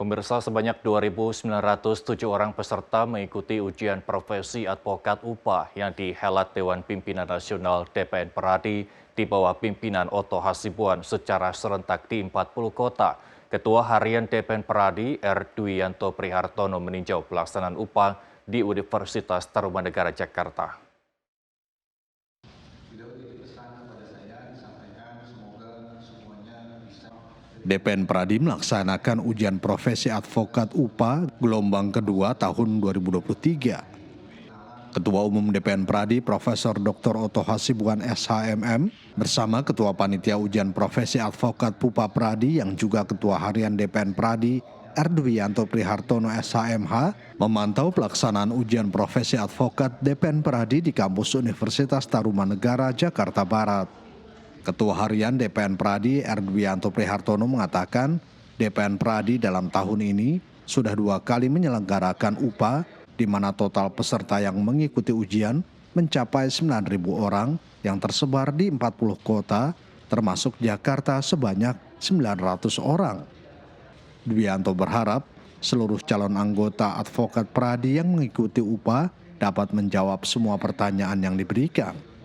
Pemirsa, sebanyak 2.907 orang peserta mengikuti ujian profesi advokat UPA yang dihelat Dewan Pimpinan Nasional DPN Peradi di bawah pimpinan Otto Hasibuan secara serentak di 40 kota. Ketua Harian DPN Peradi, R. Dwianto Prihartono meninjau pelaksanaan UPA di Universitas Tarumanegara Jakarta. DPN Peradi melaksanakan ujian profesi advokat UPA gelombang kedua tahun 2023. Ketua Umum DPN Peradi Profesor Dr. Otto Hasibuan SHMM bersama Ketua Panitia Ujian Profesi Advokat PUPA Peradi yang juga Ketua Harian DPN Peradi Erdwianto Prihartono SHMH memantau pelaksanaan ujian profesi advokat DPN Peradi di kampus Universitas Tarumanegara Jakarta Barat. Ketua Harian DPN Peradi Erdwianto Prihartono mengatakan DPN Peradi dalam tahun ini sudah 2 kali menyelenggarakan UPA di mana total peserta yang mengikuti ujian mencapai 9.000 orang yang tersebar di 40 kota termasuk Jakarta sebanyak 900 orang. Dwianto berharap seluruh calon anggota advokat Peradi yang mengikuti UPA dapat menjawab semua pertanyaan yang diberikan.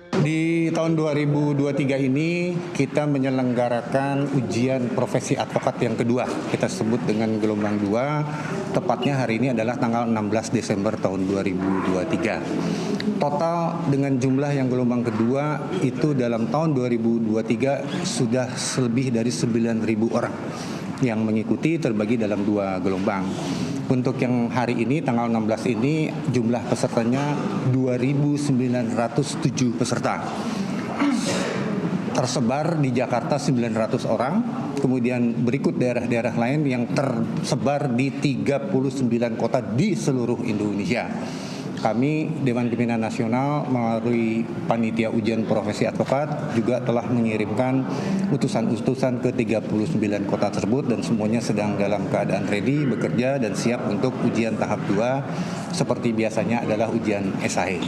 Di tahun 2023 ini kita menyelenggarakan ujian profesi advokat yang kedua. Kita sebut dengan gelombang 2. Tepatnya hari ini adalah tanggal 16 Desember tahun 2023. Total dengan jumlah yang gelombang kedua itu dalam tahun 2023 sudah lebih dari 9.000 orang yang mengikuti terbagi dalam 2 gelombang. Untuk yang hari ini tanggal 16 ini jumlah pesertanya 2.907 peserta. Tersebar di Jakarta 900 orang, kemudian berikut daerah-daerah lain yang tersebar di 39 kota di seluruh Indonesia. Kami Dewan Pimpinan Nasional melalui Panitia Ujian Profesi Advokat juga telah mengirimkan utusan-utusan ke 39 kota tersebut dan semuanya sedang dalam keadaan ready, bekerja dan siap untuk ujian tahap 2 seperti biasanya adalah ujian SAE.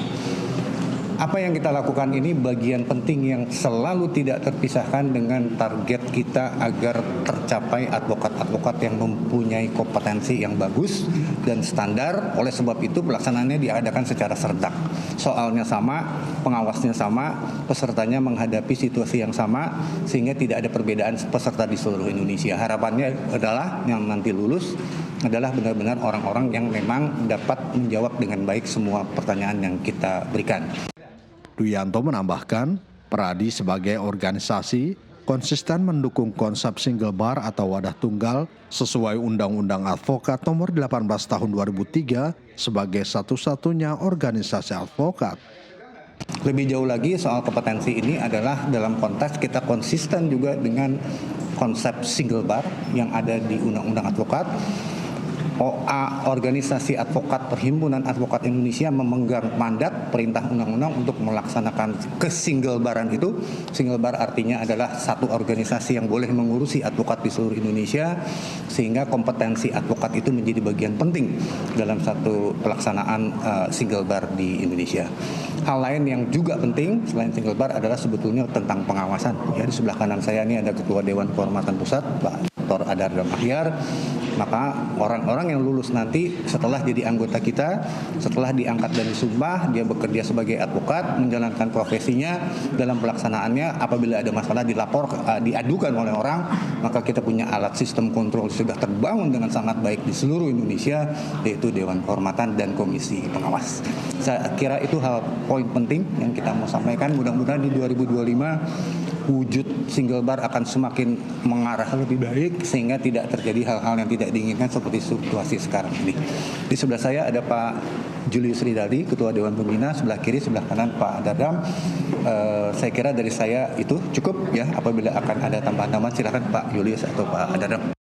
Apa yang kita lakukan ini bagian penting yang selalu tidak terpisahkan dengan target kita agar tercapai advokat-advokat yang mempunyai kompetensi yang bagus dan standar. Oleh sebab itu pelaksanaannya diadakan secara serentak. Soalnya sama, pengawasnya sama, pesertanya menghadapi situasi yang sama sehingga tidak ada perbedaan peserta di seluruh Indonesia. Harapannya adalah yang nanti lulus adalah benar-benar orang-orang yang memang dapat menjawab dengan baik semua pertanyaan yang kita berikan. Dwianto menambahkan, Peradi sebagai organisasi konsisten mendukung konsep single bar atau wadah tunggal sesuai Undang-Undang Advokat Nomor 18 Tahun 2003 sebagai satu-satunya organisasi advokat. Lebih jauh lagi soal kompetensi ini adalah dalam konteks kita konsisten juga dengan konsep single bar yang ada di Undang-Undang Advokat. OA, Organisasi Advokat Perhimpunan Advokat Indonesia memegang mandat perintah undang-undang untuk melaksanakan kesingle baran itu. Single bar artinya adalah satu organisasi yang boleh mengurusi advokat di seluruh Indonesia sehingga kompetensi advokat itu menjadi bagian penting dalam satu pelaksanaan single bar di Indonesia. Hal lain yang juga penting selain single bar adalah sebetulnya tentang pengawasan. Ya, di sebelah kanan saya ini ada Ketua Dewan Kehormatan Pusat, Pak Dr. Adardam Ahyar. Maka orang-orang yang lulus nanti setelah jadi anggota kita, setelah diangkat dari sumpah, dia bekerja sebagai advokat, menjalankan profesinya dalam pelaksanaannya. Apabila ada masalah diadukan oleh orang, maka kita punya alat sistem kontrol sudah terbangun dengan sangat baik di seluruh Indonesia, yaitu Dewan Kehormatan dan Komisi Pengawas. Saya kira itu hal poin penting yang kita mau sampaikan. Mudah-mudahan di 2025 wujud single bar akan semakin mengarah lebih baik sehingga tidak terjadi hal-hal yang tidak diinginkan seperti situasi sekarang ini. Di sebelah saya ada Pak Julius Ridaldi, Ketua Dewan Pembina, sebelah kiri, sebelah kanan Pak Adardam. Saya kira dari saya itu cukup ya. Apabila akan ada tambahan-tambahan silakan Pak Julius atau Pak Adardam.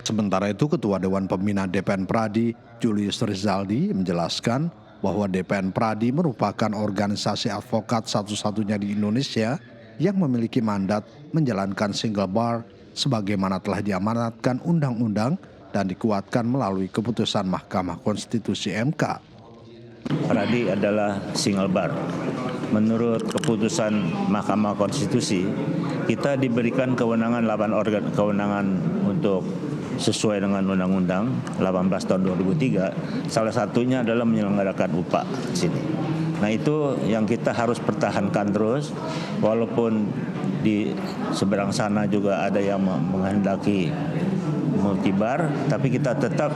Sementara itu Ketua Dewan Pembina DPN Peradi Julius Rizaldi menjelaskan bahwa DPN Peradi merupakan organisasi advokat satu-satunya di Indonesia yang memiliki mandat menjalankan single bar sebagaimana telah diamanatkan undang-undang dan dikuatkan melalui keputusan Mahkamah Konstitusi MK. Peradi adalah single bar. Menurut keputusan Mahkamah Konstitusi, kita diberikan kewenangan 8 kewenangan untuk sesuai dengan Undang-Undang 18 tahun 2003, salah satunya adalah menyelenggarakan upah di sini. Nah, itu yang kita harus pertahankan terus, walaupun di seberang sana juga ada yang menghendaki multibar, tapi kita tetap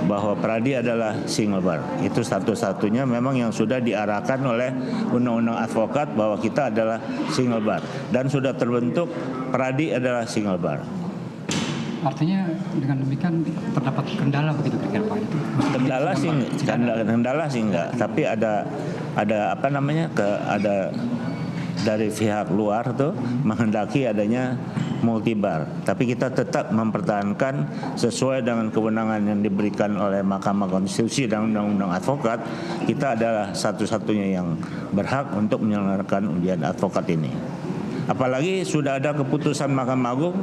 bahwa Pradi adalah single bar. Itu satu-satunya memang yang sudah diarahkan oleh Undang-Undang Advokat bahwa kita adalah single bar. Dan sudah terbentuk Pradi adalah single bar. Artinya dengan demikian terdapat kendala begitu kira-kira Pak itu. Kendala sih enggak, tapi ada apa namanya? Ada dari pihak luar tuh menghendaki adanya multibar, tapi kita tetap mempertahankan sesuai dengan kewenangan yang diberikan oleh Mahkamah Konstitusi dan Undang-Undang Advokat. Kita adalah satu-satunya yang berhak untuk menyelenggarakan ujian advokat ini. Apalagi sudah ada keputusan Mahkamah Agung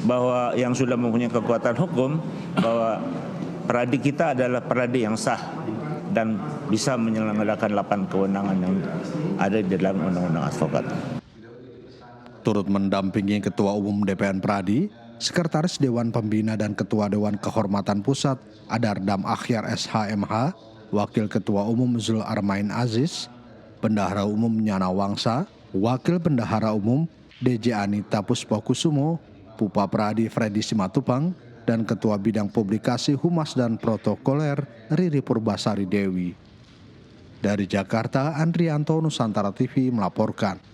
bahwa yang sudah mempunyai kekuatan hukum bahwa Pradi kita adalah Pradi yang sah dan bisa menyelenggarakan 8 kewenangan yang ada di dalam Undang-Undang Advokat. Turut mendampingi Ketua Umum DPN Pradi, Sekretaris Dewan Pembina dan Ketua Dewan Kehormatan Pusat Adardam Akhyar SHMH, Wakil Ketua Umum Zul Armain Aziz, Bendahara Umum Nyana Wangsa, Wakil Bendahara Umum DJ Anita Puspokusumo, Pupa Pradi Freddy Simatupang, dan Ketua Bidang Publikasi Humas dan Protokoler Riri Purbasari Dewi. Dari Jakarta, Andrianto, Nusantara TV melaporkan.